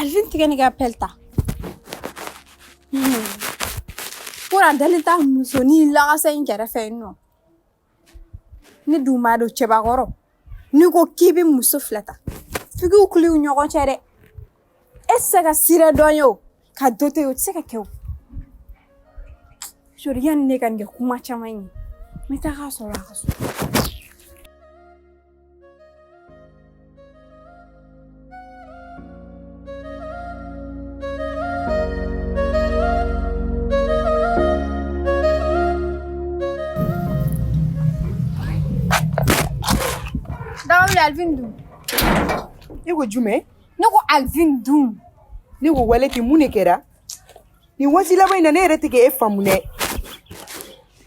Alvin tigɛ ka pelta. Pour andalita musoni la sa in kɛrɛfɛ no. Ni duma do cɛbakɔrɔ. Ni ko k'i bɛ muso filata. Figiw kuliw ɲɔgɔn cɛ dɛ. E se ka sira dɔn ye o. Ka dɔ to ye o tɛ se ka kɛ o. Jori yanni ne ka nin kɛ kuma caman ye. N bɛ taa k'a sɔrɔ a ka so. Alvin dun. Ne ko jumɛn? Ne ko Alvin dun. Ne ko waleti mun de kɛra? Ni waati laban in na ne yɛrɛ tɛ k'e faamu dɛ.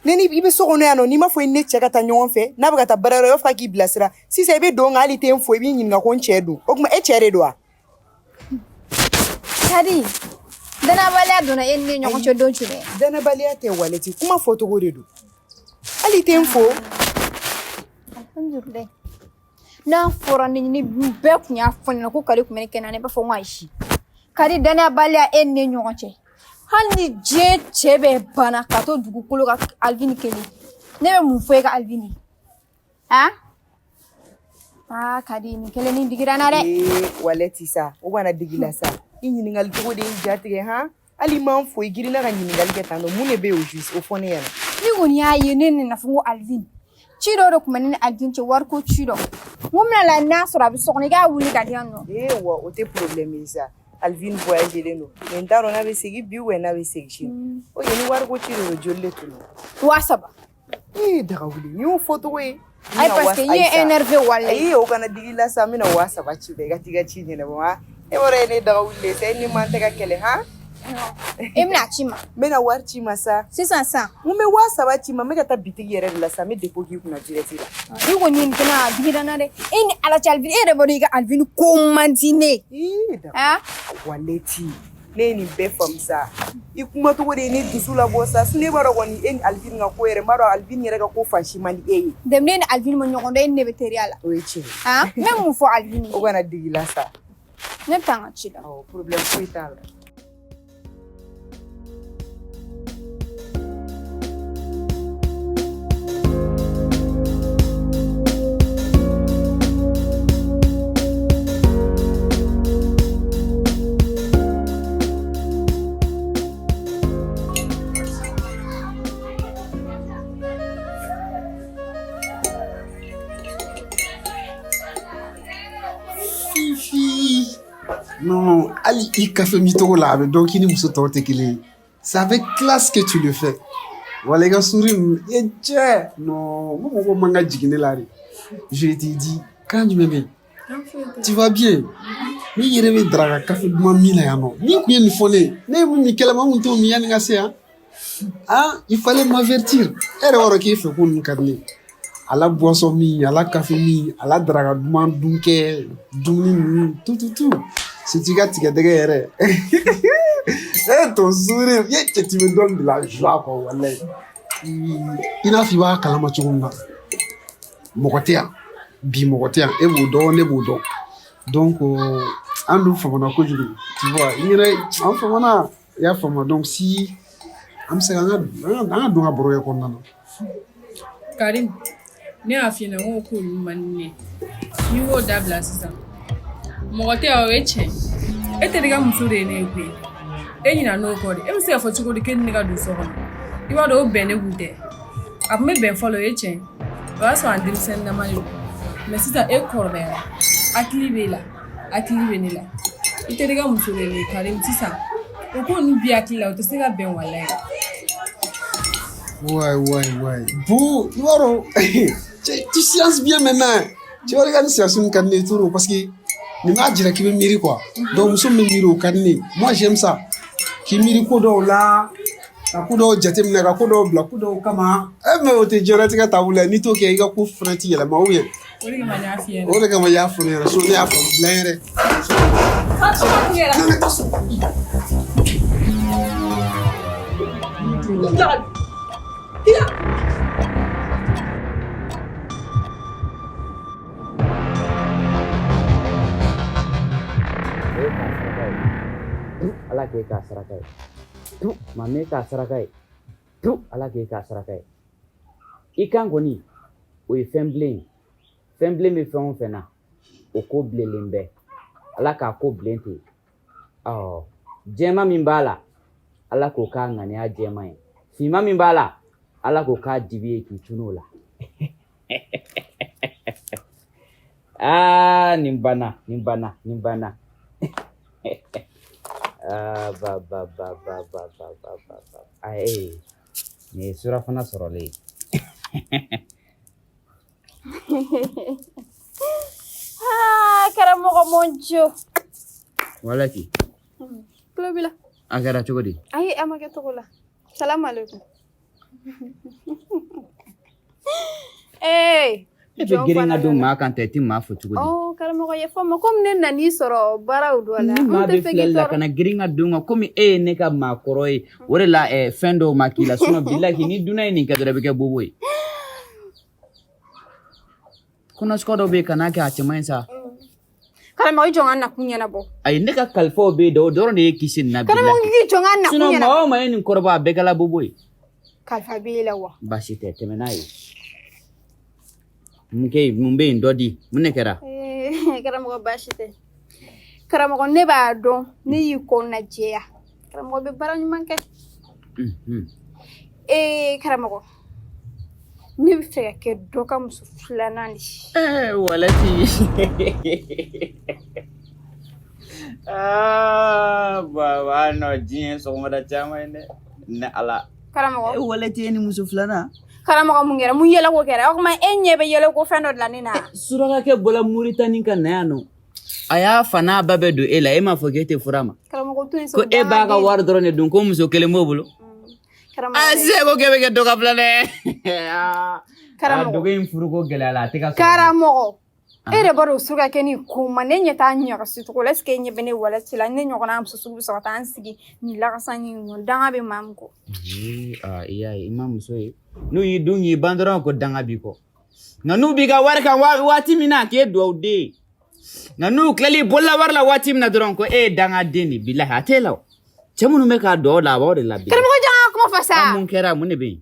Ne ni i bɛ so kɔnɔ yan nɔ n'i ma fɔ i ni ne cɛ ka taa ɲɔgɔn fɛ n'a bɛ ka taa baarayɔrɔ i b'a fɔ k'i bilasira sisan i bɛ don nka hali tɛ n fɔ i b'i ɲininka ko n cɛ don o tuma e cɛ de don wa? Kadi danabaliya donna e ni ne ɲɔgɔn cɛ don jumɛn? Danabaliya tɛ waleti kuma fɔcogo de don hali tɛ n fɔ. Alhamdulilayi. N'a fɔra ni bɛɛ tun y'a fɔ ɲɛna ko Kadi tun bɛ ne kɛnɛ ne b'a fɔ n ko ayi. Kadi danabaliya e ni ne ɲɔgɔn cɛ. Hali ni diɲɛ cɛ bɛ bana ka to dugukolo ka Alvin kelen. Ne bɛ mun fɔ e ka Alvin ye? Kadi nin kelen ni digira n na dɛ. Waleti sa o bana digi la sa i ɲininkali cogo de ye jatigɛ han hali m'an fɔ i girinna ka ɲininkali kɛ tan nɔ mun de bɛ yen o juste o fɔ ne ɲɛna. Ni kɔni y'a ye ne nana fɔ n ko Alvin. Ci dɔ de tun bɛ ne ni Alvin cɛ wariko ci dɔ. N ko bɛna la n'a sɔrɔ a bɛ so kɔnɔ i k'a wuli ka di yan nɔ. Wa o tɛ problème ye sa. Alvin voyagelen don mais n t'a dɔn n'a bɛ segin bi n'a bɛ segin sini o ye ni wariko ci de don joli de tun don. 3000. Daga wuli ni y'o fɔ cogo ye. Ayi parce que i ye énervé walayi. Ayi o kana digi la sa n bɛna 3000 ci bɛɛ i ka t'i ka ci ɲɛnabɔ ha e bɔra ye ne daga wulilen sa e ni man tɛ ka kɛlɛ han. E bɛna ci ma. N bɛna wari ci ma sa. Sisan san. N bɛ 3000 ci ma n bɛ ka taa bitigi yɛrɛ de la sa n bɛ dépôt k'i kunna direct la. I kɔni ye nin kɛnɛ a digira n na dɛ. E ni Ala cɛ Alvin e yɛrɛ b'a dɔn i ka Alvin ko man di ne. Waleti ne ye nin bɛɛ faamu sa i kuma cogo de ye ne dusu labɔ sa ne b'a dɔn kɔni e ni Alvin ka ko yɛrɛ n b'a dɔn Alvin yɛrɛ ka ko fansi man di e ye. Dɛmɛ ne ni Alvin ma ɲɔgɔn dɔn e ni ne bɛ teriya la. O ye tiɲɛ ye. N bɛ mun fɔ Alvin ye. O kana digi la sa. Ne bɛ taa n ka ci la. Problème foyi t'a la. Non, Ali, il café mitogo là, donc il muso tɔw tɛ kelen ye. C'est avec classe que tu le fais. Wala i ka sourire et cɛ non, mo mɔgɔ man ka jigin ne la de. Je t'ai dit, kan jumɛn bɛ yen? Tu vas bien? Ni yɛrɛ bɛ daraka café duman min na yan nɔ. Ni kun ye nin fɔ ne ye, ne ye nin kɛlɛma mun t'o min yanni ka se yan. Il fallait m'avertir. E yɛrɛ b'a dɔn k'e fɛ ko nin ka di ne ye. Ala boisson min, ala café min, ala daraka duman dun kɛ, dumuni ninnu, tout. Si tu gâtes tigɛ dɛgɛ yɛrɛ. Ton sourire, tu me donnes de la joie quoi wallahi. I n'a fɔ i b'a kalama cogo min na. Mɔgɔ tɛ yan. Bi mɔgɔ tɛ yan. E b'o dɔn, ne b'o dɔn. Donc an dun famana kojugu. Tu vois, i yɛrɛ an famana, i y'a faamu donc si an bɛ se ka an ka don ka baro ye kɔnɔna na. Karim, ne y'a f'i ɲɛna n ko k'olu man di ne ye. N'i y'o dabila sisan mɔgɔ tɛ yan o ye tiɲɛ e tɛ ka muso de ye ne ye koyi e ɲina n'o kɔ de e bɛ se ka fɔ cogo di k'e ni ne ka don so kɔnɔ i b'a dɔn o bɛn ne kun tɛ a tun bɛ bɛn fɔlɔ o ye tiɲɛ o y'a sɔrɔ an denmisɛnninama de don mais sisan e kɔrɔbayara hakili b'e la hakili bɛ ne la i tɛ ka muso de ye ne ye Karim sisan o ko ni bi hakili la o tɛ se ka bɛn walayi. Ouais. Bon, tu sciences bien maintenant. Tu regardes si tu as une tour parce que ni m'a dit qu'il veut miri quoi. Donc nous sommes miri au carnet. Moi j'aime ça. Qui miri kodo là, la kodo jate mina ka kodo bla kodo kama. Mais o te jora tika tabula ni to ke iga ku franti yela ma uye. O de kama ya fune so ne ya fun blere. ala k'e k'a saraka ye tu ma m'e k'a saraka ye tu ala k'e k'a saraka ye i kan kɔni o ye fɛn bilen ye fɛn bilen bɛ fɛn o fɛn na o ko bilenlen bɛ ala k'a ko bilen ten jɛma min b'a la ala k'o k'a ŋaniya jɛma ye finma min b'a la ala k'o k'a dibi ye k'i tunun o la nin banna nin ye surafana sɔrɔlen karamɔgɔ monjo wala ki tulo b'i la a kɛra cogo di ayi a ma kɛ cogo la salamu aleykum e bɛ girin ka don maa kan tɛ i ti maa fɔ cogo di karamɔgɔ ye fɔ ma komi ne nan'i sɔrɔ baaraw dɔ la ni maa bɛ filɛli la kana girin ka don kan komi e ye ne ka maakɔrɔ ye o de la fɛn dɔw ma k'i la bilahi ni dunan ye nin kɛ dɔrɔn i bɛ kɛ bobo ye kɔnɔsɔgɔ dɔ bɛ yen kan'a kɛ a cɛman ye sa karamɔgɔ i jɔn ka nakun ɲɛnabɔ ayi ne ka kalifaw bɛ yen dɛ o dɔrɔn de ye kisi nin na bilahi karamɔgɔ k'i jɔn ka nakun ɲɛnabɔ maa o maa ye nin kɔrɔbɔ a bɛɛ kɛla bobo ye kalifa b'e la wa baasi tɛ tɛmɛ n'a ye mun bɛ yen dɔ di mun de kɛra karamɔgɔ baasi tɛ karamɔgɔ ne b'a dɔn ne y'i ko najɛya karamɔgɔ bɛ baara ɲuman kɛ karamɔgɔ ne bɛ fɛ ka kɛ dɔ ka muso filanan de walati baba nɔ diɲɛ sɔgɔmada caman ye dɛ ne ala karamɔgɔ walati ye ni muso filanan karamɔgɔ mun kɛra mun yɛlɛko kɛra o tuma e ɲɛ bɛ yɛlɛko fɛn dɔ dilan ne na surakakɛ bɔla Muritani ka na yan nɔ a y'a fa n'a ba bɛɛ don e la e m'a fɔ k'e tɛ fura ma karamɔgɔ to yen ko e b'a ka wari dɔrɔn de dun ko muso kelen b'o bolo se ko k'e bɛ kɛ dɔ ka bila dɛ dogo in furu ko gɛlɛya la a tɛ ka sɔrɔ karamɔgɔ e de b'a dɔn surakakɛ ni ko ma ne ɲɛ t'a ɲagasi cogo la est-ce que e ɲɛ bɛ ne walati la ne ɲɔgɔnna muso sugu bɛ sɔrɔ ka taa n sigi nin lakasa nin ŋɔ danga bɛ maa min kɔ i y'a ye i ma muso ye n'u y'i dun k'i ban dɔrɔn ko danga b'i kɔ nka n'u b'i ka wari kan waati min na k'e duwawu den nka n'u tilali bolola wari la waati min na dɔrɔn ko e ye dangaden de bilahi a t'e la o cɛ minnu bɛ k'a dɔn o la a b'aw de labɛn karamɔgɔ jɔn ka kuma fɔ sa mun kɛra mun de bɛ yen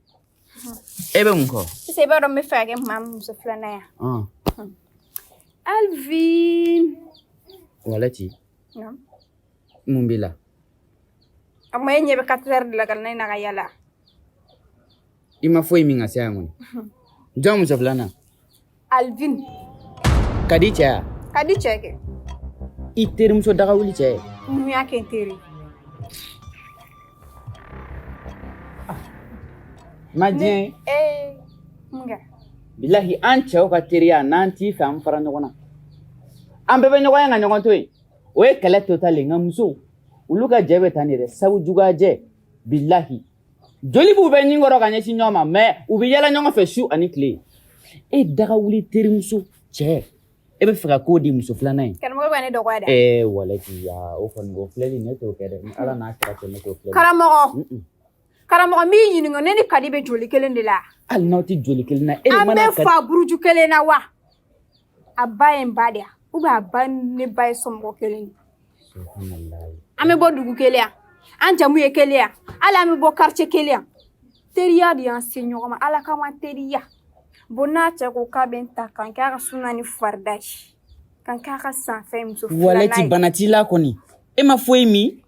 e bɛ mun kɔ sisan i b'a dɔn n bɛ fɛ ka kɛ maa min muso filanan yan Alvin walati mun b'i la a kuma e ɲɛ bɛ 4 heures de la ka na ka yala i ma foyi min ka se yan kɔni jɔn muso filanan Alvin ka di cɛ ya ka di cɛ kɛ i terimuso daga wuli cɛ ye mun y'a kɛ n teri ma diɲɛ mun kɛra bilahi an cɛw ka teriya n'an t'i fɛ an fara ɲɔgɔn na an bɛɛ bɛ ɲɔgɔn ye ka ɲɔgɔn to yen o ye kɛlɛ total ye nka musow olu ka jɛ bɛ taa ni yɛrɛ sabu juguya jɛ bilahi joli b'u bɛ ɲin kɔrɔ ka ɲɛsin ɲɔgɔn ma mais u bɛ yɛlɛ ɲɔgɔn fɛ su ani tile e daga wuli terimuso cɛ e bɛ fɛ ka k'o di muso filanan ye karamɔgɔ bɛ ne dɔgɔya dɛ walati o kɔni o filɛli ne t'o kɛ dɛ ni ala n'a kɛra cɛ ne t'o filɛ karamɔgɔ min ɲininka ne ni kadi bɛ joli kelen de la hali n'aw tɛ joli kelen na an bɛ fa buruju kelen na wa a ba ye n ba de yan ou bien a ba ne ba ye somɔgɔ kelen an bɛ bɔ dugu kelen yan an jamu ye kelen yan hali an bɛ bɔ quartier kelen yan teriya de y'an se ɲɔgɔn ma ala kama teriya bon n'a cɛ ko k'a bɛ n ta kan k'a ka suna ni farida ye kan k'a ka sanfɛ muso filanan ye walati bana t'i la kɔni e ma foyi min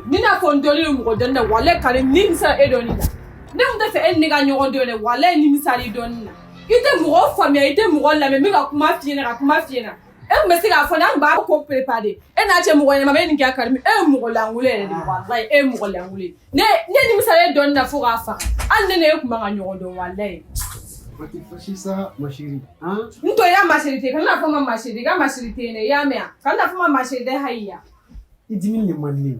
ni n'a fɔ n dɔnni ye mɔgɔ dɔnni na walayi kare ni misali e dɔnni na ne kun tɛ fɛ e ni ne ka ɲɔgɔn dɔn dɛ walayi ni misali dɔnni na i tɛ mɔgɔ faamuya i tɛ mɔgɔ lamɛn n bɛ ka kuma f'i ɲɛna ka kuma f'i ɲɛna e kun bɛ se k'a fɔ n'an b'a ko préparer e n'a cɛ mɔgɔ ɲɛnama e nin kɛ Karimi e ye mɔgɔ lankolon yɛrɛ de walayi e ye mɔgɔ lankolon ye ne ni misali e dɔnni na fo k'a faga hali ne e kun man ka ɲɔgɔn dɔn walayi. Ça, ma chérie. Hein? Nto ya ma chérie, quand la femme ma chérie, quand ma chérie ne ya me. Quand la femme ma chérie de haya. Il dit mille manli.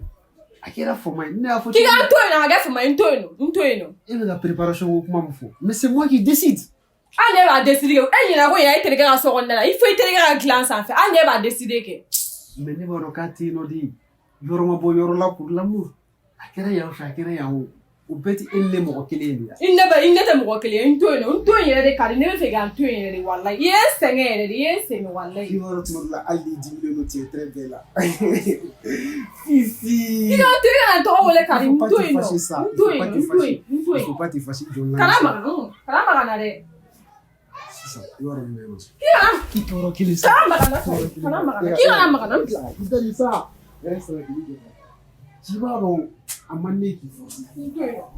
Akira foma, ne a Qui a toi na ga foma ntoino. Et la préparation au comment faut. Mais c'est moi qui décide. Allez va décider. E nyina ko ya itere ga so gondala. Il faut itere ga glance en fait. Allez va décider que. Mais ne va rokati no di. Yoro ma bo yoro la pour l'amour. Akira ya o shakira ya o. o bɛɛ tɛ e ni ne mɔgɔ kelen ye de ya. I ne tɛ mɔgɔ kelen ye n to yen yɛrɛ de Karim ne bɛ fɛ k'an to yen yɛrɛ de walayi i ye n sɛgɛn yɛrɛ de i ye n sɛgɛn walayi. K'i b'a dɔn tuma dɔ la hali n'i diminnen don tu es très belle là. Fifi. I ka to yen ka n tɔgɔ wele Karim n to yen Il faut pas te fâcher John. kana maga na dɛ. Sisan i b'a dɔn mun bɛ yen nɔ. I tɔɔrɔ kelen sa. kana maga na k'i kana maga na bila. I tɛ nin sa. Yɛrɛ sara k'i jɔ. K'i b'a dɔn a man ne k'i fɔ.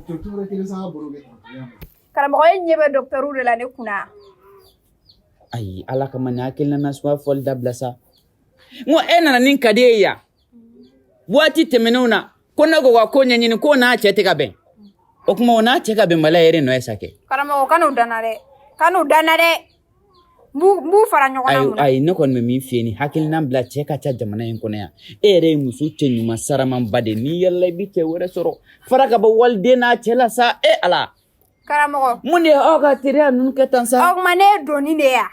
Tɔɔrɔ kelen sa ka baro kɛ tan. Karamɔgɔ ye ɲɛ bɛ docteur de la ne kunna. Ayi ala kama ni hakilina na suma fɔli dabila sa n ko e nana nin ka di e ya waati tɛmɛnenw na ko ne ko ka ko ɲɛɲini ko n'a cɛ tɛ ka bɛn o kuma o n'a cɛ ka bɛn bala yɛrɛ nɔ ye sa kɛ. Karamɔgɔ kan'u danna dɛ n b'u fara ɲɔgɔn na mun na. Ayi ne kɔni bɛ min f'i ye ni hakilina bila cɛ ka ca jamana in kɔnɔ yan e yɛrɛ ye muso cɛ ɲuman saramanba de n'i yɛlɛla i bɛ cɛ wɛrɛ sɔrɔ fara ka bɔ waliden n'a cɛ la sa e ala. Karamɔgɔ. mun de ye aw ka teriya ninnu kɛ tan sa. O kuma ne ye doni de ye ya.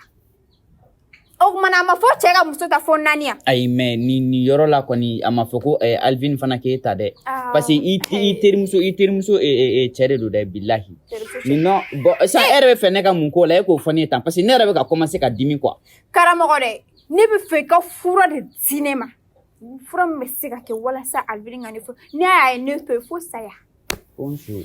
O kuma na a ma fɔ cɛ ka muso ta fo 4 ya. Ayi mais ni yɔrɔ la kɔni a ma fɔ ko Alvin fana k'e ta dɛ. Parce que i terimuso cɛ de don dɛ bilahi. Ni non bon ça e yɛrɛ bɛ fɛ ne ka mun k'o la e k'o fɔ ne ye tan parce que ne yɛrɛ bɛ ka commencer ka dimi quoi. Karamɔgɔ dɛ ne bɛ fɛ i ka fura de di ne ma. Fura min bɛ se ka kɛ walasa Alvin ka ne fɔ ne y'a ye ne to yen fo saya. Fonsu.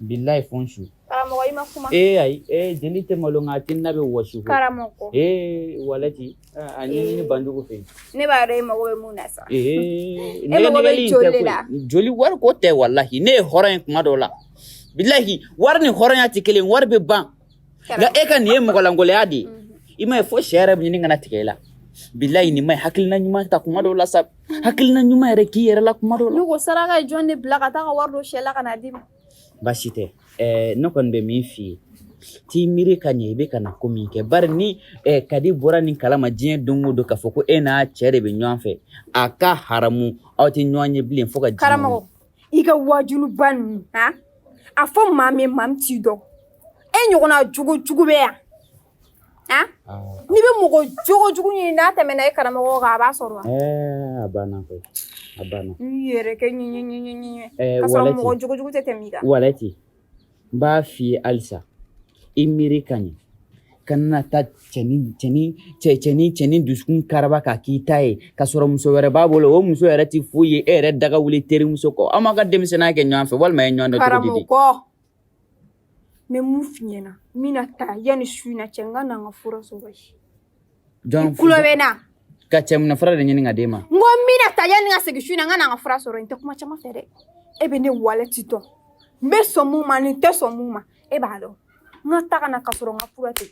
Billahi fonsu. Karamɔgɔ i ma kuma. Ayi jeli tɛ malo nka tinna bɛ wɔsi ko. Karamɔgɔ. Walati a ɲɛɲini banjugu fɛ. Ne b'a dɔn e mago bɛ mun na sa. E mago bɛ joli la. Joli wari ko tɛ wallahi ne ye hɔrɔn ye kuma dɔw la. Billahi wari ni hɔrɔnya tɛ kelen wari bɛ ban. Nka e ka nin ye mɔgɔlangoloya de ye. I ma ye fo sɛ yɛrɛ bɛ ɲini kana tigɛ i la. Billahi nin ma ye hakilina ɲuman ta kuma dɔw la sa. Hakilina ɲuman yɛrɛ k'i yɛrɛ la kuma dɔw la. Ne ko saraka ye jɔn de bila ka taa ka wari don sɛ la ka na di ma. Baasi tɛ ne kɔni bɛ min f'i ye t'i miiri ka ɲɛ i bɛ ka na ko min kɛ bari ni Kadi bɔra nin kalama diɲɛ don o don k'a fɔ ko e n'a cɛ de bɛ ɲɔgɔn fɛ a ka haramu aw tɛ ɲɔgɔn ye bilen fo ka diɲɛ. Karamɔgɔ i ka wajuliba ninnu a fɔ maa min t'i dɔn e ɲɔgɔnna jogo bɛ yan n'i bɛ mɔgɔ jogo ɲini n'a tɛmɛna e karamɔgɔ kan a b'a sɔrɔ wa. A banna koyi a banna. I yɛrɛ kɛ ɲɛ ka sɔrɔ mɔgɔ jogo tɛ tɛmɛ i kan. Walati n b'a f'i ye halisa i miiri ka ɲɛ kana taa cɛnin dusukun karaba k'a k'i ta ye ka sɔrɔ muso wɛrɛ b'a bolo o muso yɛrɛ tɛ foyi ye e yɛrɛ daga wuli terimuso kɔ aw ma ka denmisɛnninya kɛ ɲɔgɔn fɛ walima ye ɲɔgɔn dɔn cogo di. Karamɔgɔ n bɛ mun f'i ɲɛna n bɛna taa yanni su in na cɛ n ka na n ka fura sɔrɔ yen. I kulo bɛ n na. Ka cɛminɛ fura de ɲini ka d'e ma. N ko n bɛna taa yanni ka segin su in na n ka na n ka fura sɔrɔ yen n tɛ kuma caman fɛ dɛ e bɛ ne walɛti dɔn n bɛ sɔn mun ma ni n tɛ sɔn mun ma e b'a dɔn n ka taa ka na ka sɔrɔ n ka fura tɛ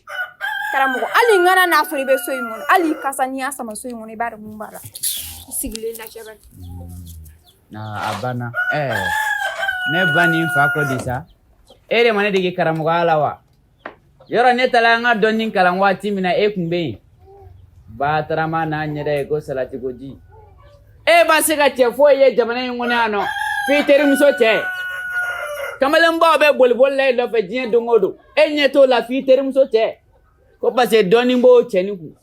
karamɔgɔ hali n kana n'a sɔrɔ i bɛ so in kɔnɔ hali i kasa n'i y'a sama so in kɔnɔ i b'a dɔn mun b'a la i sigilen lajɛ bɛ. A banna ne ba ni n fa kɔ di sa e de ma ne dege karamɔgɔya la wa yɔrɔ ne taara an ka dɔnni kalan waati min na e kun bɛ yen Batarama n'a ɲɛda ye ko salati ko ji e ma se ka cɛ foyi ye jamana in kɔnɔ yan nɔ f'i terimuso cɛ kamalenbaw bɛ boliboli la i nɔfɛ diɲɛ don o don e ɲɛ t'o la f'i terimuso cɛ ko parce que dɔɔni b'o cɛnin kun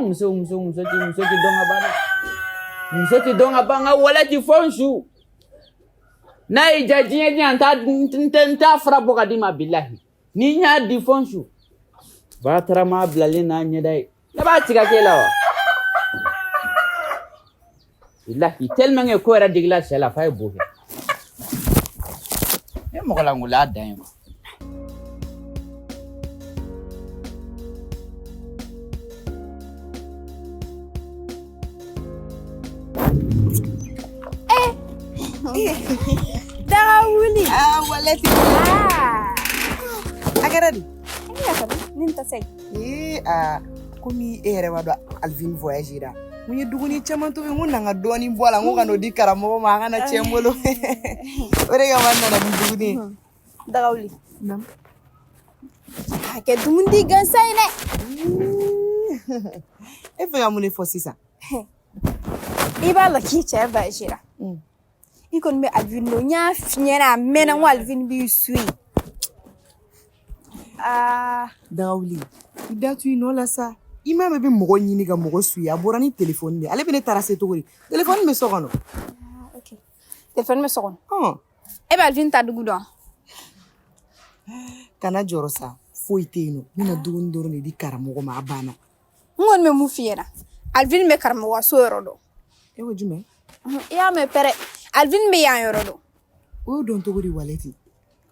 muso ti dɔn ka ban dɛ muso ti dɔn ka ban nka wale ti fɔ n su n'a y'i ja diɲɛ n t'a fura bɔ ka d'i ma bilahi n'i y'a di fɔ n su Batarama bilalen n'a ɲɛda ye ne b'a tigɛ k'e la wa bilahi tellement que ko yɛrɛ digila cɛ la f'a ye bo kɛ e mɔgɔlangoloya dan ye quoi. Daga wuli. Walati. A kɛra di? Ni ta sɛgɛ. Komi e yɛrɛ b'a dɔn Alvin voyagera mun ye dumuni caman tobi n ko na n ka dɔɔni bɔ a la n ko ka n'o di karamɔgɔ ma a kana tiɲɛ n bolo o de kama n nana ni dumuni ye. Daga wuli. A kɛ dumuni gansan ye dɛ. E fɛ ka mun de fɔ sisan? I b'a la k'i cɛ voyagera i kɔni bɛ Alvin dɔn n y'a f'i ɲɛna a mɛnna n ko Alvin b'i su yen. Daga wuli i da tu i nɔ la sa i m'a mɛn bɛ mɔgɔ ɲini ka mɔgɔ suye a bɔra ni telefɔni de ale bɛ ne taara se cogo di telefɔni bɛ so kɔnɔ. téléphone bɛ so kɔnɔ Hɔn e bɛ Alvin ta dugu dɔn kana jɔrɔ sa foyi tɛ yen nɔ n bɛna dumuni dɔrɔn de di karamɔgɔ ma a banna n kɔni bɛ mun f'i ɲɛna Alvin bɛ karamɔgɔ ka so yɔrɔ dɔn e ko jumɛn i y'a mɛn pɛrɛ Alvin bɛ yan yɔrɔ dɔn o y'o dɔn cogo di walɛti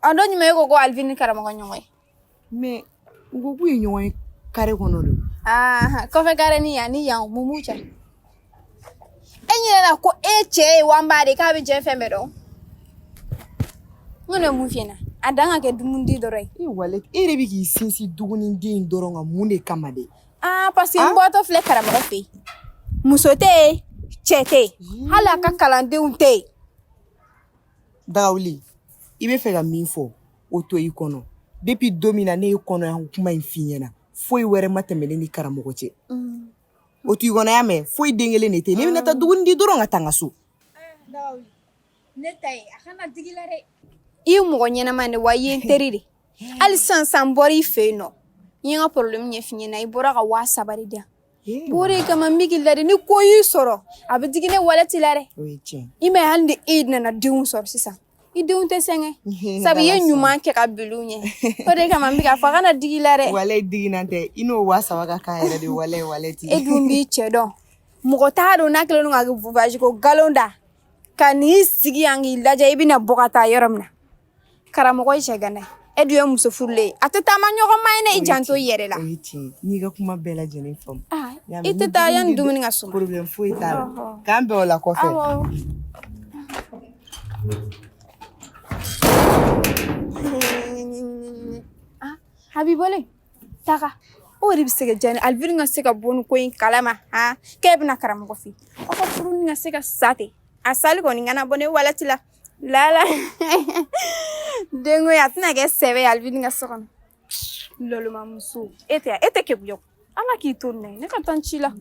a dɔn jumɛn e ko ko Alvin ni karamɔgɔ ɲɔgɔn ye mais u ko k'u ye ɲɔgɔn ye kare kɔnɔ de kɔfɛ kare ni yan mun b'u cɛ e ɲinɛ na ko e cɛ ye wanba de k'a bɛ diɲɛ fɛn bɛɛ dɔn n kɔni bɛ mun f'i ɲɛna a dan ka kɛ dumuni di dɔrɔn ye walɛti e yɛrɛ bɛ k'i sinsin dumuni den dɔrɔn kan mun de kama de parce que n bɔtɔ filɛ karamɔgɔ fɛ yen muso tɛ yen cɛ tɛ yen hali a ka kalandenw tɛ yen Dagawuli i bɛ fɛ ka min fɔ o to i kɔnɔ depuis don min na ne ye kɔnɔya kuma in f'i ɲɛna foyi wɛrɛ ma tɛmɛ ne ni karamɔgɔ cɛ o to i kɔnɔ y'a mɛn foyi den kelen de tɛ ne bɛna taa dumuni di dɔrɔn ka taa n ka so Dagawuli ne ta ye a kana digi la dɛ i ye mɔgɔ ɲɛnama de wa i ye n teri de hali sisan n bɔra i fɛ yen nɔ n ye n ka problème ɲɛf'i ɲɛna i bɔra ka 7,000 de di yan o de kama n bɛ k'i ladi ni ko y'i sɔrɔ a bɛ digi ne walɛti la dɛ o ye tiɲɛ i m'a ye hali ni e nana denw sɔrɔ sisan i denw tɛ sɛgɛn sabu i ye ɲuman kɛ ka bila u ɲɛ o de kama n bɛ k'a fɔ a kana digi la dɛ walayi diginan tɛ i n'o 7,000 ka kan yɛrɛ de walayi walɛti e dun b'i cɛ dɔn mɔgɔ t'a dɔn n'a kɛlen don ka vouvage ko galon da ka n'i sigi yan k'i lajɛ i bɛna bɔ ka taa yɔrɔ min na karamɔgɔ ye cɛ gana ye e dun ye muso furulen ye a tɛ taama ɲɔgɔn ma ye ne i janto i yɛrɛ la o ye tiɲɛ n'i ka kuma bɛɛ lajɛlen faamu i tɛ taa yanni dumuni ka suma problème foyi t'a la k'an bɛn o la kɔfɛ Habibole taga o de bɛ se ka diya ne ye Alvin ka se ka bɔ nin ko in kalama k'e bɛna karamɔgɔ fɛ yen aw ka furu ni ka se ka sa ten a sali kɔni kana bɔ ne walati la lala denko ye a tɛna kɛ sɛbɛ ye Alvin ka so kɔnɔ lɔlɔmamuso e tɛ kɛ ala k'i to nin na ne ka taa n ci la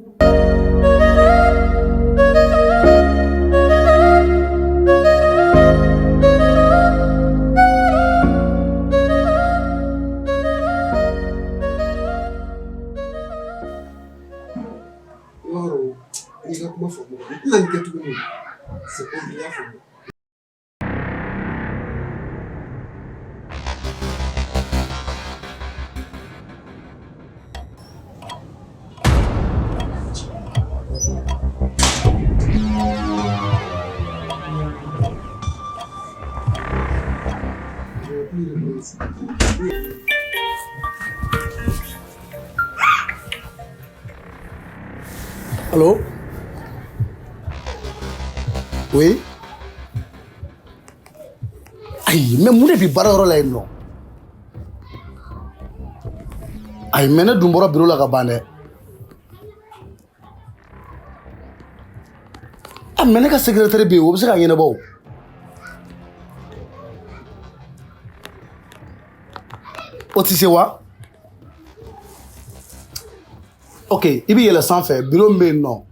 I ka kuma fɔ mɔgɔ i tɛna nin kɛ tuguni c'est bon i y'a faamu Allô? Oui? Aïe, mais mun de bi baara yɔrɔ la yen nɔ? Ayi, mais ne dun bɔra bureau la ka ban dɛ. Ah, mais ne ka secrétaire bɛ yen, o bɛ se k'a ɲɛnabɔ o. O tɛ se wa? Ok, i bɛ yɛlɛ sanfɛ, bureau min bɛ yen nɔ.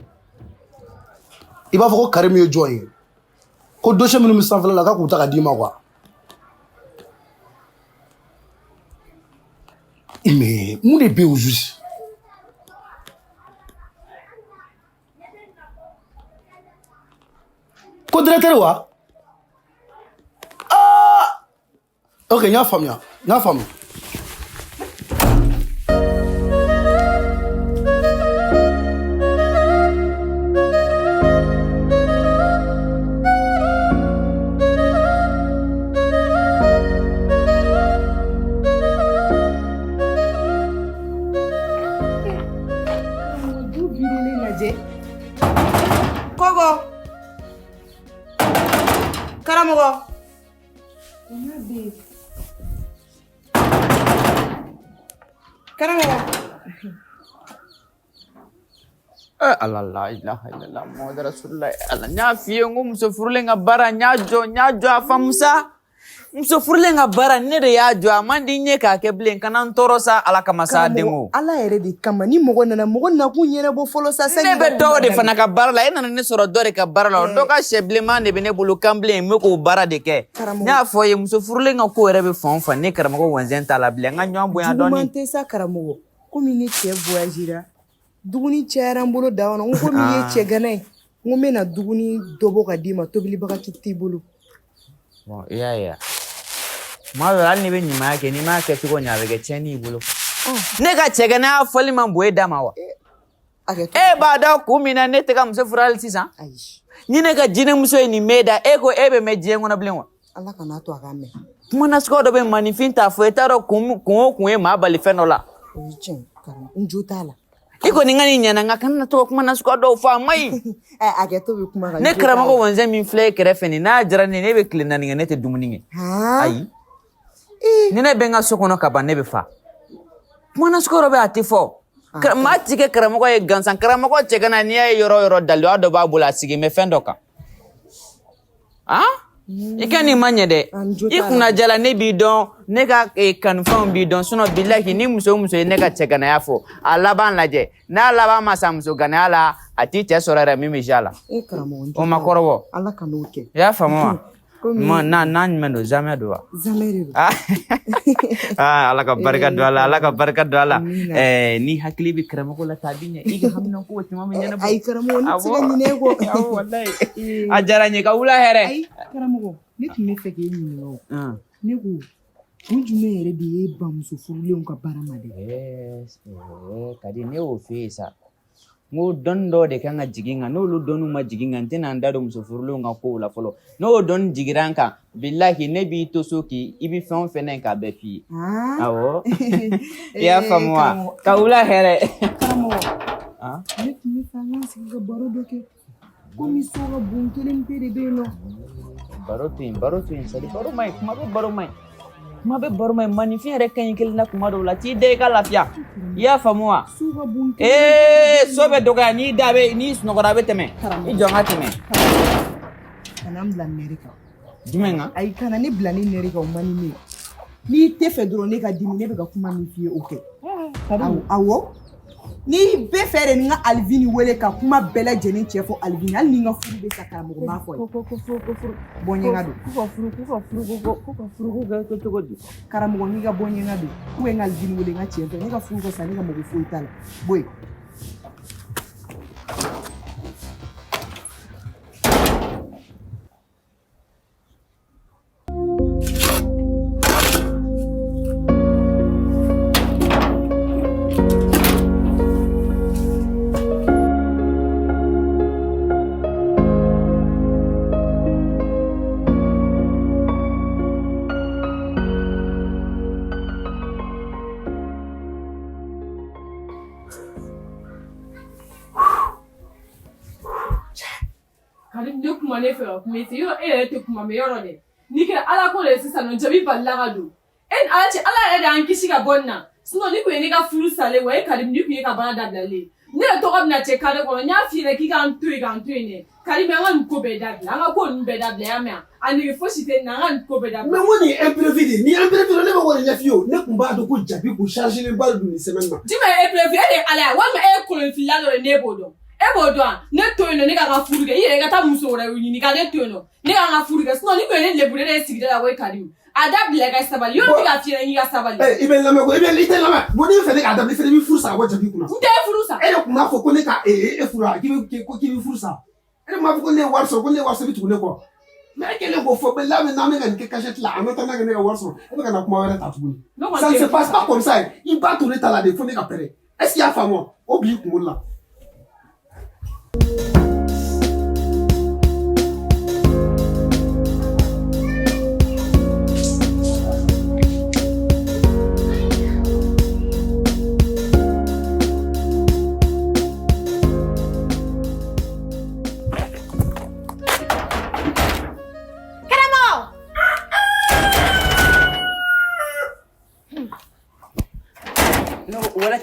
I b'a fɔ ko Karim ye jɔn ye? Ko dossier minnu bɛ sanfɛla la k'a k'u ta ka d'i ma quoi. Mais mun de bɛ yen au juste? Ko directeur wa? Ah! Ok, n y'a faamuya. Kogo karamɔgɔ karamɔgɔ ala la ilaha illallah muhammadu rasulullah ala n y'a f'i ye n ko muso furulen ka baara n y'a jɔ a faamusa muso furulen ka baara ne de y'a jɔ a man di n ye k'a kɛ bilen kana n tɔɔrɔ sa ala kama sa denko ala yɛrɛ de kama ni mɔgɔ nakun ɲɛnabɔ fɔlɔ sa ne bɛ dɔw de fana ka baara la e nana ne sɔrɔ dɔ de ka baara la dɔ ka sɛ bilenman de bɛ ne bolo kan bilen n bɛ k'o baara de kɛ ne y'a fɔ ye muso furulen ka ko yɛrɛ bɛ fan o fan ne karamɔgɔ wɛnsɛn t'a la bilen n ka ɲɔgɔn bonya dɔɔni juguman tɛ sa karamɔgɔ komi ne cɛ voyagera dumuni cayara n bolo da kɔnɔ n ko min ye cɛ gana ye n N ko n bɛna duguni dɔ bɔ ka d'i ma tobilibaga t'i bolo. Bon, iya. Ma dɔ la hali n'i bɛ ɲumanya kɛ n'i m'a kɛ cogo ɲɛ a bɛ kɛ tiɲɛni y'i bolo. Ne ka cɛkɛ n'a fɔli man bon e da ma wa? E b'a dɔn kun min na ne tɛ ka muso furu hali sisan? Ayi. Ni ne ka jinɛmuso ye nin mɛn da e ko e bɛ mɛn diɲɛ kɔnɔ bilen wa? Ala kana to a ka mɛn. Kuma nasugu dɔ bɛ maninfin t'a fɔ e t'a dɔn kun o kun ye maa bali fɛn dɔ la. O ye tiɲɛ Karimu n jo t'a la. I kɔni ka nin ɲɛna nka kana to ka kuma nasugu dɔw fɔ a ma ɲi. A kɛ to bɛ kuma kan. Ne karamɔgɔ wɔnzɛn min filɛ e kɛrɛfɛ nin n'a diyara ne ye ne bɛ tile 4 kɛ ne tɛ dumuni kɛ. Ayi. Ni ne bɛ n ka so kɔnɔ ka ban ne bɛ fa. Kuma nasugu dɔ bɛ a tɛ fɔ. Maa ti kɛ karamɔgɔ ye gansan karamɔgɔ cɛ kana n'i y'a ye yɔrɔ o yɔrɔ daliluya dɔ b'a bolo a sigi mɛ fɛn dɔ kan. I ka nin ma ɲɛ dɛ. I kunna jala ne b'i dɔn ne ka kanufɛnw b'i dɔn sinon bilahi ni muso o muso ye ne ka cɛganaya fɔ a laban lajɛ n'a laban ma sa muso ganaya la a t'i cɛ sɔrɔ yɛrɛ min bɛ ja la. O ma kɔrɔbɔ. Ala ka n'o kɛ. I y'a faamu wa? N'a ɲuman don zamɛ don wa? Zamɛ de don. Ala ka barika don a la Ala ka barika don a la. Ni hakili bɛ karamɔgɔ la ta a bɛ ɲɛ i ka hamina ko caman bɛ ɲɛnabɔ. Ayi karamɔgɔ ne tɛ se ka ɲinɛ e kɔ. Awɔ walayi. A diyara n ye ka wula hɛrɛ. Ayi karamɔgɔ ne tun bɛ fɛ k'e ɲininka o. Ne ko kun jumɛn yɛrɛ de ye bamuso furulenw ka baara ma de? Kadi ne y'o f'e ye sa. N ko dɔnni dɔw de kan ka jigin n kan n'olu dɔnniw ma jigin n kan n tɛna n da don muso furulenw ka kow la fɔlɔ n'o dɔnni jigira n kan bilahi ne b'i to so i bɛ fɛn o fɛn na yen k'a bɛɛ f'i ye. Awɔ i y'a faamu wa? Ka wula hɛrɛ. Karamɔgɔ ne tun bɛ fɛ an k'an sigi ka baro dɔ kɛ komi so ka bon kelen pe de bɛ yen nɔ. Baro to yen sadi baro ma ɲi kuma bɛ baro ma ɲi. Kuma bɛ baro ma ɲi maninfin yɛrɛ ka ɲi kelen na kuma dɔw la t'i da i ka lafiya i y'a faamu wa? So bɛ dɔgɔya n'i sunɔgɔra a bɛ tɛmɛ i jɔ n ka tɛmɛ. Kana n bila nɛri kan. Jumɛn kan? Ayi kana ne bila ni nɛri kan o man di ne ye. N'i tɛ fɛ dɔrɔn ne ka dimi ne bɛ ka kuma min f'i ye o kɛ. Awɔ n'i bɛ fɛ de ni n ka Alivini wele ka kuma bɛɛ lajɛlen cɛ fɔ Alivini hali ni n ka furu bɛ sa karamɔgɔ m'a fɔ ye. Ko bɔ ɲɛnka don. Ko ka furu kɛ cogo di? Karamɔgɔ n'i ka bɔ ɲɛnka don ou bien n ka Alivini wele n ka cɛ fɛ ne ka furu ka sa ne ka mɔgɔ foyi t'a la bɔ yen. Ne kuma ne fɛ ka kuma fɛ yɔrɔ e yɛrɛ tɛ kuma mɛ yɔrɔ dɛ n'i kɛra ala ko de ye sisan nɔ jabi balila ka don ala cɛ ala yɛrɛ de y'an kisi ka bɔ nin na sinon ni kun ye ne ka furu salen wa e Karimu ni kun ye ka baara dabilalen ne yɛrɛ tɔgɔ bɛna cɛ kare kɔnɔ n y'a f'i ɲɛna k'i k'an to yen dɛ Karimu an ka nin ko bɛɛ dabila an ka ko ninnu bɛɛ dabila y'a mɛn a nege fosi tɛ nin na an ka nin ko bɛɛ dabila. Mais mun ni imprévu de ni imprévu ne bɛ wari ɲɛf'i ye o ne tun b'a dɔn ko jabi kun chargé ba don nin semaine ma. Jumɛn ye imprévu e de ye ala ye walima e ye kolonfilila dɔ ye ne b'o dɔn. E b'o dɔn ne to yen nɔ ne ka n ka furu kɛ i yɛrɛ ka taa muso wɛrɛ ɲini ka ne to yen nɔ ne ka n ka furu kɛ sinon ni kun ye ne lebu ne ye sigida la ko Karimu a dabila i ka sabali yɔrɔ bɛ ka f'i ɲɛna i ka sabali. I bɛ lamɛn ko i tɛ lamɛn bon n'i fɛ ne k'a dabila i fana bɛ furu sa a bɔ jabi kunna. N tɛ furu sa. E de tun b'a fɔ ko ne ka e furu wa k'i bɛ furu sa e de m'a fɔ ko ne ye wari sɔrɔ ko ne ye wari sɔrɔ i bɛ tugu ne kɔ mais e kɛlen k'o fɔ bɛɛ labɛn n'an bɛ ka nin kɛ cachette la en même temps n'a kɛ ne ka wari sɔrɔ e bɛ ka na kuma wɛrɛ ta tuguni. Ça ne se passe pas comme ça i b'a to ne ta la de fo ne ka pɛrɛn est-ce qu'il y'a faamu wa o b'i kunkolo la.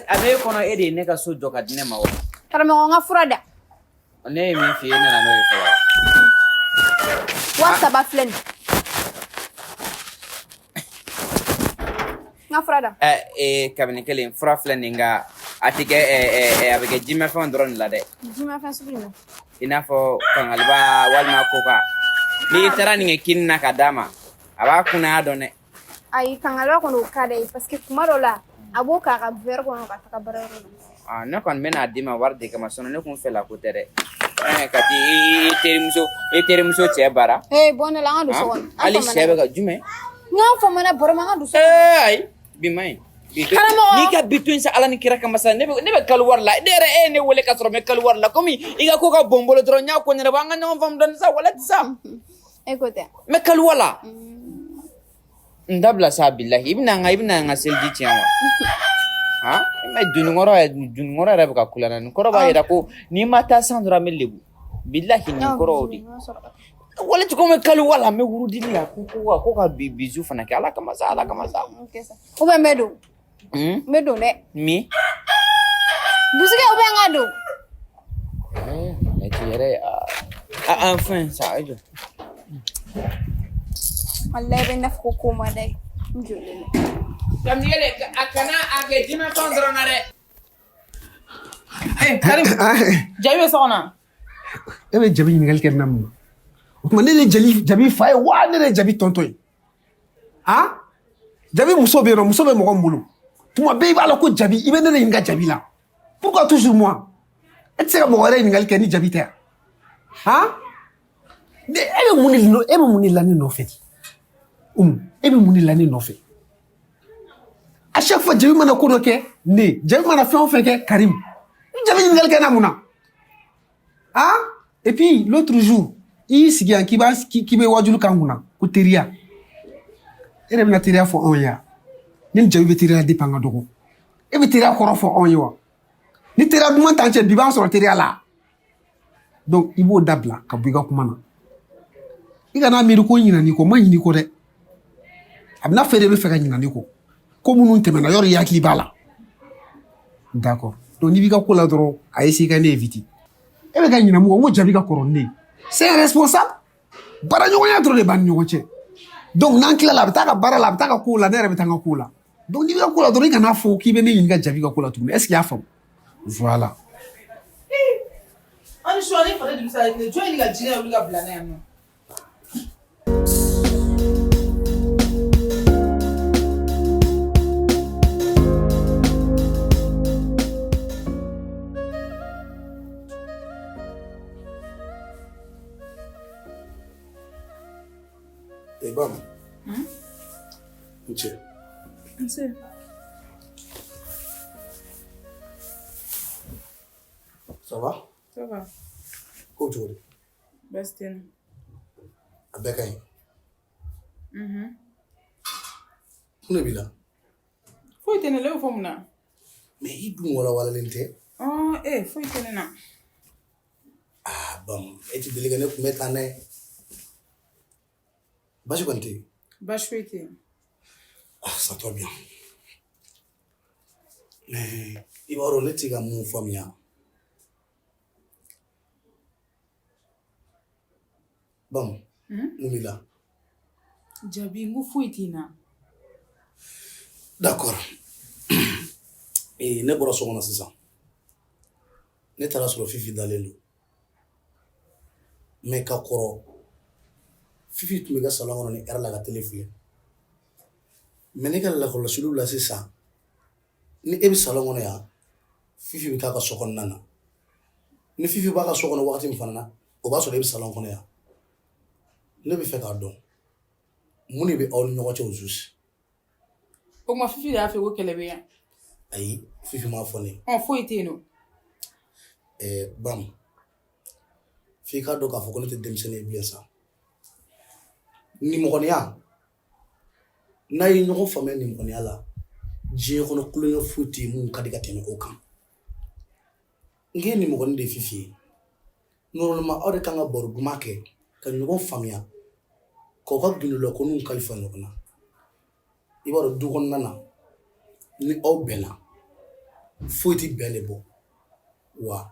A bɛ e kɔnɔ e de ye ne ka so jɔ ka di ne ma wa? Karamɔgɔ n ka fura da. Ne ye min f'i ye ne nana n'o ye fɔlɔ. 3 filɛ nin. N ka fura da. Kabini kelen fura filɛ nin nka a tɛ kɛ a bɛ kɛ jimafɛnw dɔrɔn de la dɛ. Jimafɛn sugu jumɛn? I n'a fɔ kangaliba walima koka n'i taara nin kɛ kini na ka d'a ma a b'a kunnaya dɔn dɛ. Ayi kangaliba kɔni o ka d'a ye parce que kuma dɔ la a b'o k'a ka verre kɔnɔ ka taga baarayɔrɔ la. Ne kɔni bɛ n'a d'i ma wari de kama sinon ne kun fɛla ko tɛ dɛ. kati terimuso cɛ bara bon ne la an ka don so kɔnɔ. hali sɛ bɛ ka jumɛn N y'a fɔ mana bɔrɔ ma an ka don so kɔnɔ. ayi bi man ɲi Karamɔgɔ. n'i ka bi to in sa ala ni kira kama sa ne bɛ kalo wari la ne yɛrɛ e ye ne wele ka sɔrɔ n bɛ kalo wari la komi i ka ko ka bon n bolo dɔrɔn n y'a ko ɲɛnabɔ an ka ɲɔgɔn faamu dɔɔni sa wala ti sa Écoute. n bɛ kalo wari la n dabila sa bilahi i bɛna n ka seliji tiɲɛ wa han mɛ dununkɔrɔ yɛrɛ bɛ ka kula na nin kɔrɔ b'a yira ko n'i ma taa san dɔrɔn an bɛ lebu bilahi nin kɔrɔ o de wala ti ko n bɛ kalo wari la n bɛ wurudili la ko ka bizu fana kɛ ala kama sa Ou bien n bɛ don. N bɛ don dɛ. min Dusukɛ ou bien n ka don. lati yɛrɛ enfin sa ayi jɔ Wallahi bɛ na fɔ ko ma dɛ. N jɔlen dɛ. Kamiyele a kana a kɛ dimension dɔrɔn na dɛ Karim jabi bɛ so kɔnɔ e bɛ jabi ɲininkali kɛ na mun o tuma ne de jabi fa ye wa ne de jabi tɔntɔn ye jabi muso bɛ yen nɔ muso bɛ mɔgɔ min bolo tuma bɛɛ i b'a la ko jabi i bɛ ne de ɲininka jabi la pourquoi toujours moi e tɛ se ka mɔgɔ wɛrɛ ɲininkali kɛ ni jabi tɛ yan e bɛ mun de la ne nɔfɛ de e bɛ mun de la ne nɔfɛ à chaque fois jabi mana ko dɔ kɛ ne jabi mana fɛn o fɛn kɛ Karim jabi ɲininkali kɛ na mun na et puis l'autre jour i y'i sigi yan k'i bɛ wajulu kan kunna ko teriya e de bɛna teriya fɔ anw ye yan ni jabi bɛ teriya depuis an ka dɔgɔ e bɛ teriya kɔrɔ fɔ anw ye wa ni teriya duman t'an cɛ bi b'an sɔrɔ teriya la donc i b'o dabila ka bɔ i ka kuma na i kana miiri ko ɲinani kɔ ma ɲini ko dɛ a bɛna fɛ de bɛ fɛ ka ɲinani kɔ ko minnu tɛmɛna yɔrɔ i hakili b'a la d'accord donc n'i b'i ka ko la dɔrɔn a essayer ka ne éviter e bɛ ka ɲinɛ mun kɔ n ko jabi ka kɔrɔ ni ne ye c'est un responsable baaraɲɔgɔnya dɔrɔn de b'an ni ɲɔgɔn cɛ donc n'an tilala a bɛ taa ka baara la a bɛ taa ka ko la ne yɛrɛ bɛ taa n ka ko la donc n'i bɛ ka ko la dɔrɔn i kana fɔ k'i bɛ ne ɲininka jabi ka ko la tuguni est ce que i y'a faamu voilà. ani su ani fana dugusa ye jɔn ye ka jinɛ wuli ka bila n'a yan nɔ. Et bam. Ok. Monsieur. Ça va? Ça va. Ko cogo di? Bastien. A bɛɛ ka ɲi. Mun de b'i la? Foyi tɛ ne la, e bɛ fɔ mun na? Mais i dun walawalalen tɛ. Foyi tɛ ne na. Bam. E ti deli ka ne kunbɛ tan dɛ. Basi kɔni tɛ yen. Baasi foyi tɛ yen. Ça tombe bien. Mais i b'a dɔn ne tɛ ka mun faamuya. Bam. Mun b'i la? Jabi n ko foyi tɛ na. D'accord. Ne bɔra so kɔnɔ sisan. Ne taara sɔrɔ Fifi dalen don. Mais ka kɔrɔ Fifi tun bɛ ka salon kɔnɔ ni heure la ka télé filɛ. Mais ne ka lakɔlɔsiliw la sisan ni e bɛ salon kɔnɔ yan Fifi bɛ k'a ka so kɔnɔna na. Ni Fifi b'a ka so kɔnɔ wagati min fana na o b'a sɔrɔ e bɛ salon kɔnɔ yan. Ne bɛ fɛ k'a dɔn mun de bɛ aw ni ɲɔgɔn cɛ au juste. O tuma Fifi de y'a fɛ ko kɛlɛ bɛ yan. Ayi Fifi m'a fɔ ne. Foyi tɛ yen nɔ. Bam. F'i k'a dɔn k'a fɔ ko ne tɛ denmisɛnnin ye bilen sa. Nimɔgɔniya n'a ye ɲɔgɔn faamuya nimɔgɔniya la diɲɛ kɔnɔ kulonkɛ foyi tɛ yen mun ka di ka tɛmɛ o kan. N k'e nimɔgɔnin de ye Fifi ye. Normalement aw de kan ka baro duman kɛ ka ɲɔgɔn faamuya k'aw ka gundo ko n'u kalifa ɲɔgɔn na. I b'a dɔn du kɔnɔna na ni aw bɛnna foyi tɛ bɛn de bɔ wa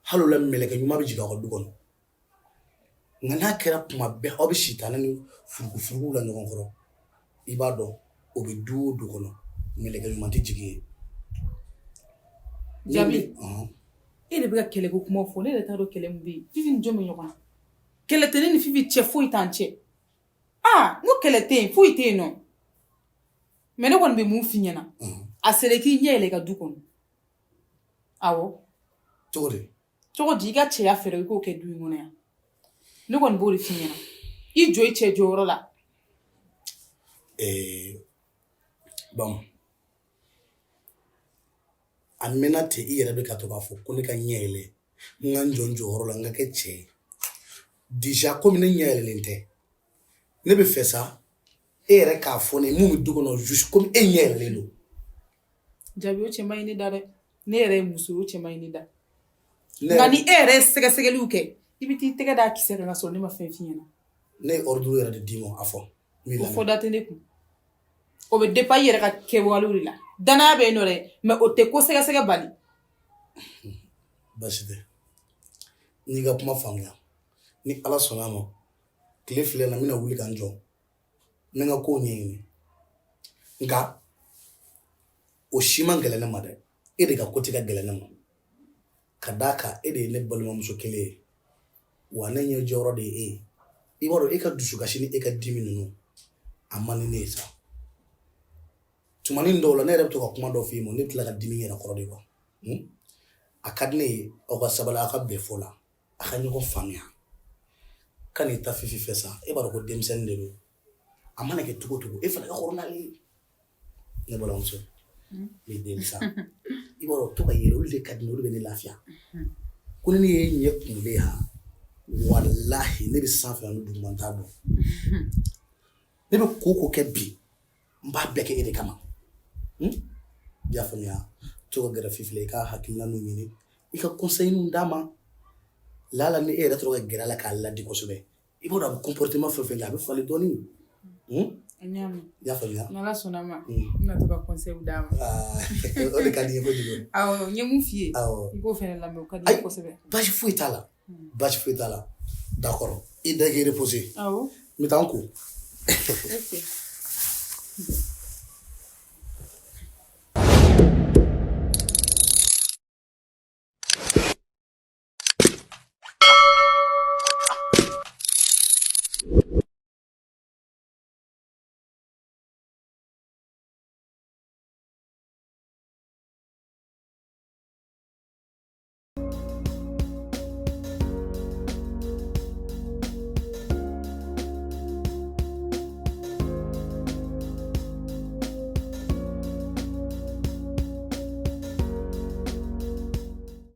hali o la mɛlɛkɛ ɲuman bɛ jigin aw ka du kɔnɔ. Nka n'a kɛra tuma bɛɛ aw bɛ sitanɛ ni furugufurugu la ɲɔgɔn kɔrɔ i b'a dɔn o bɛ du o du kɔnɔ mɛlɛkɛ ɲuman tɛ jigin yen. Jabi e de bɛ ka kɛlɛko kuma fɔ ne yɛrɛ t'a dɔn kɛlɛ min bɛ yen Fifi ni jɔn bɛ ɲɔgɔn na kɛlɛ tɛ ne ni Fifi cɛ foyi t'an cɛ n ko kɛlɛ tɛ yen foyi tɛ yen nɔ mais ne kɔni bɛ mun f'i ɲɛna a sera k'i ɲɛ yɛlɛ i ka du kɔnɔ awɔ. Cogo di? cogo di i ka cɛya fɛɛrɛ i k'o kɛ du in kɔnɔ yan ne kɔni b'o de f'i ɲɛna i jɔ i cɛ jɔyɔrɔ la bon a mɛnna ten i yɛrɛ bɛ ka to k'a fɔ ko ne ka ɲɛ yɛlɛ n ka n jɔ n jɔyɔrɔ la n ka kɛ cɛ ye déjà komi ne ɲɛ yɛlɛlen tɛ ne bɛ fɛ sa e yɛrɛ k'a fɔ ne mun bɛ du kɔnɔ juste komi e ɲɛ yɛlɛlen don jaabi o cɛ ma ɲi ne da dɛ ne yɛrɛ ye muso o cɛ ma ɲi ne da nka ni e yɛrɛ ye sɛgɛsɛgɛliw kɛ i bɛ t'i tɛgɛ d'a kisɛ kan ka sɔrɔ ne ma fɛn f'i ɲɛna ne ye ordre yɛrɛ de d'i ma a fɔ o fɔ da tɛ ne kun o bɛ dépend i yɛrɛ ka kɛwalew de la danaya bɛ yen nɔ dɛ mais o tɛ ko sɛgɛsɛgɛ bali basi tɛ n'i ka kuma faamuya ni ala sɔnna a ma tile filɛ na n bɛna wuli ka n jɔ n bɛ n ka kow ɲɛɲini nka o si man gɛlɛn ne ma dɛ e de ka ko tɛ ka gɛlɛn ne ma ka d'a kan e de ye ne balimamuso kelen ye wa ne ɲɛ jɔyɔrɔ de ye e ye i b'a dɔn e ka dusukasi ni e ka dimi ninnu a man di ne ye sa tumanin dɔw la ne yɛrɛ bɛ to ka kuma dɔ f'i ma ne bɛ tila ka dimi yɛrɛ kɔrɔ de kuwa a ka di ne ye aw ka sabali aw ka bɛn fɔ la a ka ɲɔgɔn faamuya ka n'i ta fifi fɛ sa e b'a dɔn ko denmisɛnnin de don a mana kɛ cogo o cogo e fana ka kɔrɔ n'ale ye ne balimamuso ne den sa i b'a dɔn to ka yɛlɛ olu de ka di ne olu bɛ ne lafiya ko ni ne ye ɲɛ kunle ha walahi ne bɛ sanfɛ ani duguma n t'a dɔn ne bɛ ko ko kɛ bi n b'a bɛɛ kɛ e de kama i y'a faamuya to ka gɛrɛ fifi la i ka hakilina n'u ɲini i ka conseil n'u d'a ma lala ni e yɛrɛ tora ka gɛrɛ a la k'a ladi kosɛbɛ i b'a dɔn a bɛ comportement fɛn fɛn kɛ a bɛ falen dɔɔnin a ɲ'a mɛn i y'a faamuya n'ala sɔnna ma n bɛna to ka conseil d'a ma o de ka di n ye kojugu awɔ n ye mun f'i ye i k'o fɛnɛ lamɛn o ka di n ye kosɛbɛ basi foyi t'a la basi foyi t'a la d'accord i da k'i reposer awɔ n bɛ taa n ko ok